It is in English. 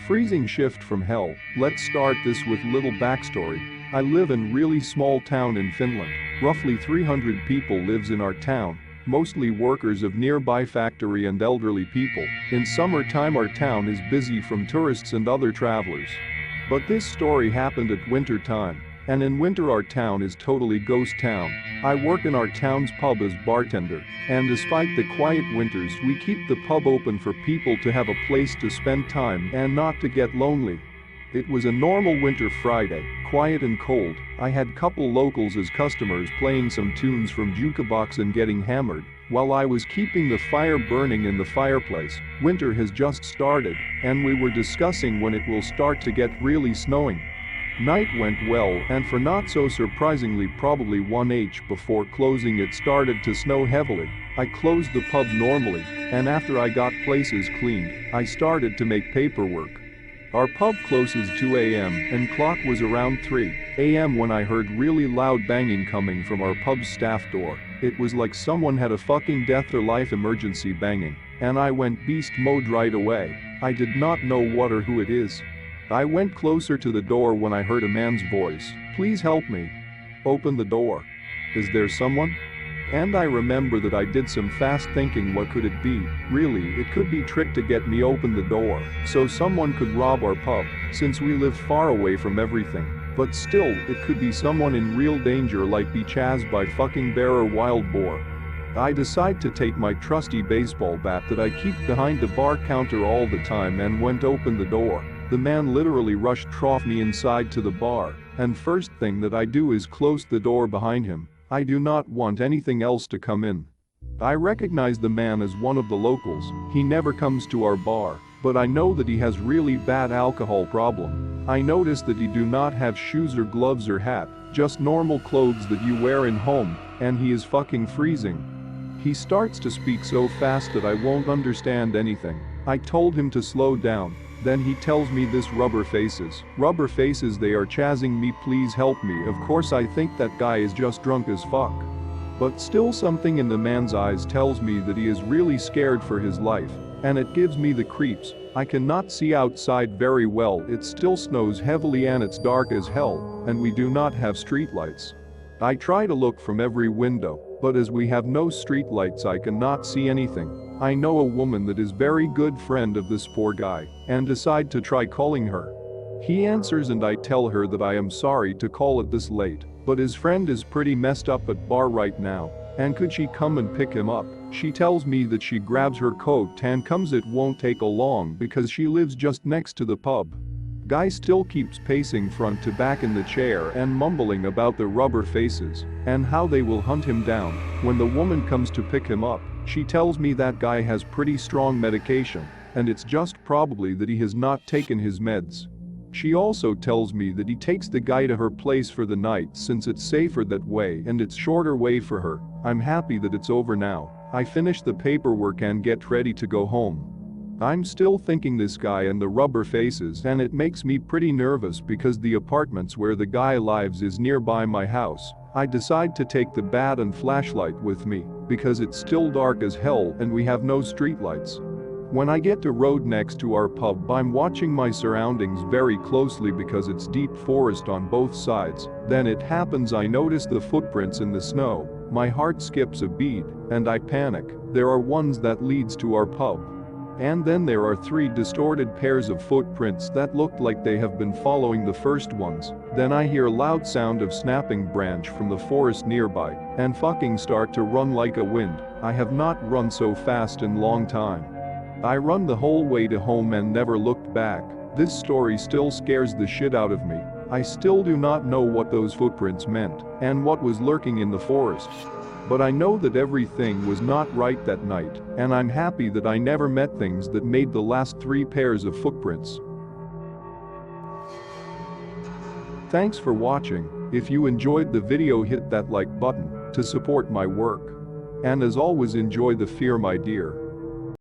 Freezing shift from hell. Let's start this with little backstory. I live in really small town in Finland. Roughly 300 people lives in our town, mostly workers of nearby factory and elderly people. In summertime our town is busy from tourists and other travelers. But this story happened at winter time. And in winter our town is totally ghost town. I work in our town's pub as bartender, and despite the quiet winters we keep the pub open for people to have a place to spend time and not to get lonely. It was a normal winter Friday, quiet and cold. I had couple locals as customers playing some tunes from jukebox and getting hammered, while I was keeping the fire burning in the fireplace. Winter has just started, and we were discussing when it will start to get really snowing. Night went well, and for not so surprisingly probably 1h before closing it started to snow heavily. I closed the pub normally, and after I got places cleaned, I started to make paperwork. Our pub closes 2 a.m. and clock was around 3 a.m. when I heard really loud banging coming from our pub's staff door. It was like someone had a fucking death or life emergency banging, and I went beast mode right away. I did not know what or who it is. I went closer to the door when I heard a man's voice. "Please help me. Open the door. Is there someone?" And I remember that I did some fast thinking, what could it be? Really, it could be trick to get me open the door, so someone could rob our pub, since we live far away from everything. But still, it could be someone in real danger like be chased by fucking bear or wild boar. I decide to take my trusty baseball bat that I keep behind the bar counter all the time and went open the door. The man literally rushed off me inside to the bar, and first thing that I do is close the door behind him. I do not want anything else to come in. I recognize the man as one of the locals. He never comes to our bar, but I know that he has really bad alcohol problem. I notice that he do not have shoes or gloves or hat, just normal clothes that you wear in home, and he is fucking freezing. He starts to speak so fast that I won't understand anything. I told him to slow down. Then he tells me this rubber faces, they are chasing me, please help me. Of course I think that guy is just drunk as fuck. But still something in the man's eyes tells me that he is really scared for his life, and it gives me the creeps. I cannot see outside very well, it still snows heavily and it's dark as hell, and we do not have streetlights. I try to look from every window, but as we have no streetlights I cannot see anything. I know a woman that is very good friend of this poor guy, and decide to try calling her. He answers and I tell her that I am sorry to call it this late, but his friend is pretty messed up at bar right now, and could she come and pick him up? She tells me that she grabs her coat and comes, it won't take a long because she lives just next to the pub. Guy still keeps pacing front to back in the chair and mumbling about the rubber faces and how they will hunt him down. When the woman comes to pick him up, she tells me that guy has pretty strong medication, and it's just probably that he has not taken his meds. She also tells me that he takes the guy to her place for the night since it's safer that way and it's shorter way for her. I'm happy that it's over now. I finish the paperwork and get ready to go home. I'm still thinking this guy and the rubber faces, and it makes me pretty nervous because the apartments where the guy lives is nearby my house. I decide to take the bat and flashlight with me because it's still dark as hell and we have no streetlights. When I get to road next to our pub, I'm watching my surroundings very closely because it's deep forest on both sides. Then it happens, I notice the footprints in the snow. My heart skips a beat and I panic. There are ones that leads to our pub. And then there are 3 distorted pairs of footprints that looked like they have been following the first ones. Then I hear a loud sound of snapping branch from the forest nearby and fucking start to run like a wind. I have not run so fast in long time. I run the whole way to home and never looked back. This story still scares the shit out of me. I still do not know what those footprints meant and what was lurking in the forest. But I know that everything was not right that night, and I'm happy that I never met things that made the last 3 pairs of footprints. Thanks for watching. If you enjoyed the video, hit that like button to support my work. And as always, enjoy the fear, my dear.